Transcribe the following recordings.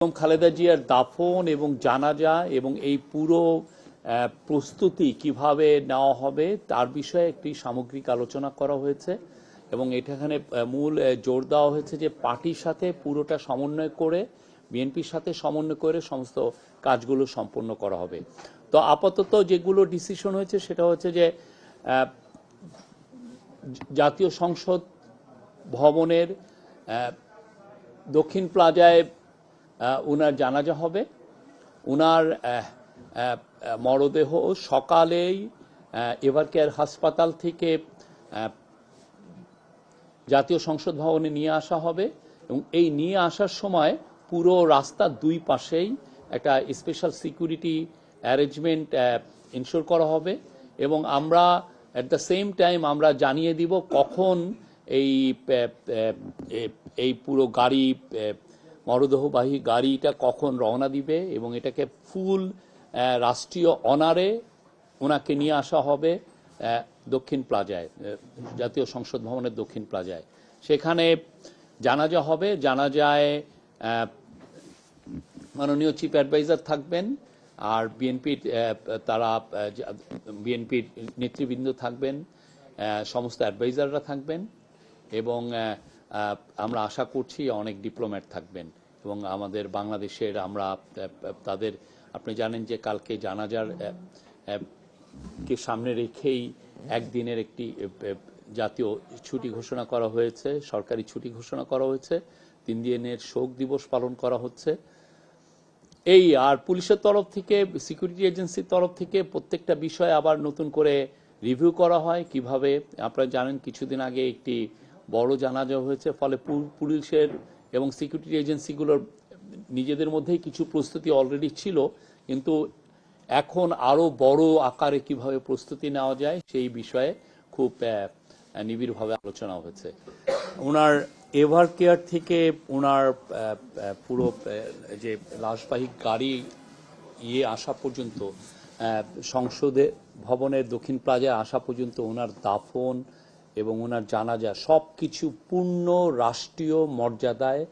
খালেদা জিয়ার দাফন এবং জানাজা এবং এই পুরো প্রস্তুতি কিভাবে নেওয়া হবে তার বিষয়ে একটি সামগ্রিক আলোচনা করা হয়েছে এবং এখানে মূল জোর দেওয়া হয়েছে যে পার্টির সাথে পুরোটা সমন্বয় করে বিএনপির সাথে সমন্বয় করে সমস্ত কাজগুলো সম্পন্ন করা হবে। তো আপাতত যেগুলো ডিসিশন হয়েছে সেটা হচ্ছে যে জাতীয় সংসদ ভবনের দক্ষিণ প্লাজায় উনার জানাজা হবে। উনার মরদেহ সকালেই এভারকেয়ার হাসপাতাল থেকে জাতীয় সংসদ ভবনে নিয়ে আসা হবে এবং এই নিয়ে আসার সময় পুরো রাস্তার দুই পাশেই একটা স্পেশাল সিকিউরিটি অ্যারেঞ্জমেন্ট ইনশিওর করা হবে এবং আমরা অ্যাট দ্য সেম টাইম আমরা জানিয়ে দিব কখন এই পুরো গাড়ি মরদেহবাহী গাড়িটা কখন রওনা দিবে এবং এটাকে ফুল রাষ্ট্রীয় অনারে ওনাকে নিয়ে আসা হবে দক্ষিণ প্লাজায়, জাতীয় সংসদ ভবনের দক্ষিণ প্লাজায়। সেখানে জানাজা হবে। জানাজায় মাননীয় চিফ অ্যাডভাইজার থাকবেন আর বিএনপির নেতৃবৃন্দ থাকবেন, সমস্ত অ্যাডভাইজাররা থাকবেন এবং আমরা আশা করছি অনেক ডিপ্লোম্যাট থাকবেন এবং আমাদের বাংলাদেশের আমরা তাদের, আপনি জানেন যে কালকে জানাজার কে সামনে রেখেই একদিনের একটি জাতীয় ছুটি ঘোষণা করা হয়েছে, সরকারি ছুটি ঘোষণা করা হয়েছে, 3 দিনের শোক দিবস পালন করা হচ্ছে। এই আর পুলিশের তরফ থেকে, সিকিউরিটি এজেন্সির তরফ থেকে প্রত্যেকটা বিষয় আবার নতুন করে রিভিউ করা হয় কিভাবে। আপনারা জানেন কিছুদিন আগে একটি বড় জানাজা হয়েছে, ফলে পুলিশের এবং সিকিউরিটি এজেন্সিগুলোর নিজেদের মধ্যেই কিছু প্রস্তুতি অলরেডি ছিল, কিন্তু এখন আরো বড় আকারে কিভাবে প্রস্তুতি নেওয়া যায় সেই বিষয়ে খুব নিবিড়ভাবে আলোচনা হয়েছে। ওনার এভারকেয়ার থেকে ওনার পুরো যে লাশবাহী গাড়ি আসা পর্যন্ত, সংসদে ভবনের দক্ষিণ প্লাজায় আসা পর্যন্ত ওনার দাফন এবং ওনার জানাজা সব কিছু পূর্ণ রাষ্ট্রীয় মর্যাদায়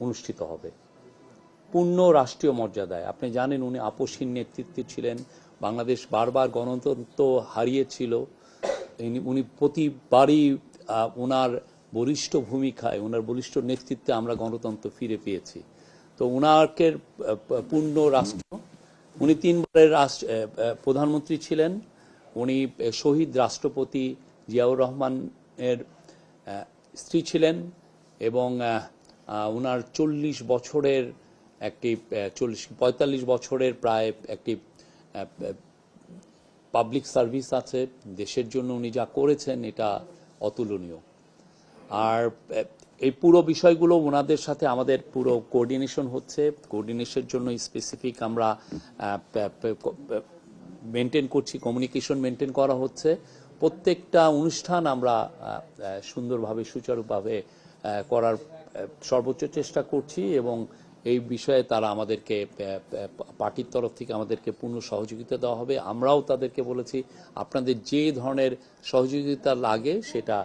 অনুষ্ঠিত হবে, পূর্ণ রাষ্ট্রীয় মর্যাদায়। আপনি জানেন উনি আপসহীন নেতৃত্বে ছিলেন, বাংলাদেশ বারবার গণতন্ত্র হারিয়েছিল, উনি প্রতিবারই ওনার বলিষ্ঠ ভূমিকায়, ওনার বলিষ্ঠ নেতৃত্বে আমরা গণতন্ত্র ফিরে পেয়েছি। তো ওনাকে পূর্ণ রাষ্ট্র, উনি 3 বারের প্রধানমন্ত্রী ছিলেন, উনি শহীদ রাষ্ট্রপতি জিয়াউর রহমানের স্ত্রী ছিলেন এবং ওনার 40 বছরের একটি 45 বছরের প্রায় একটি পাবলিক সার্ভিস আছে। দেশের জন্য উনি যা করেছেন এটা অতুলনীয়। আর এই পুরো বিষয়গুলো ওনাদের সাথে আমাদের পুরো কোঅর্ডিনেশন হচ্ছে। কোঅর্ডিনেশনের জন্য স্পেসিফিক আমরা মেনটেন করছি, কমিউনিকেশন মেনটেন করা হচ্ছে। প্রত্যেকটা অনুষ্ঠান আমরা সুন্দরভাবে সুচারুভাবে করার সর্বোচ্চ চেষ্টা করছি এবং এই বিষয়ে তারা আমাদেরকে, পার্টির তরফ থেকে আমাদেরকে পূর্ণ সহযোগিতা দেওয়া হবে। আমরাও তাদেরকে বলেছি আপনাদের যে ধরনের সহযোগিতা লাগে সেটা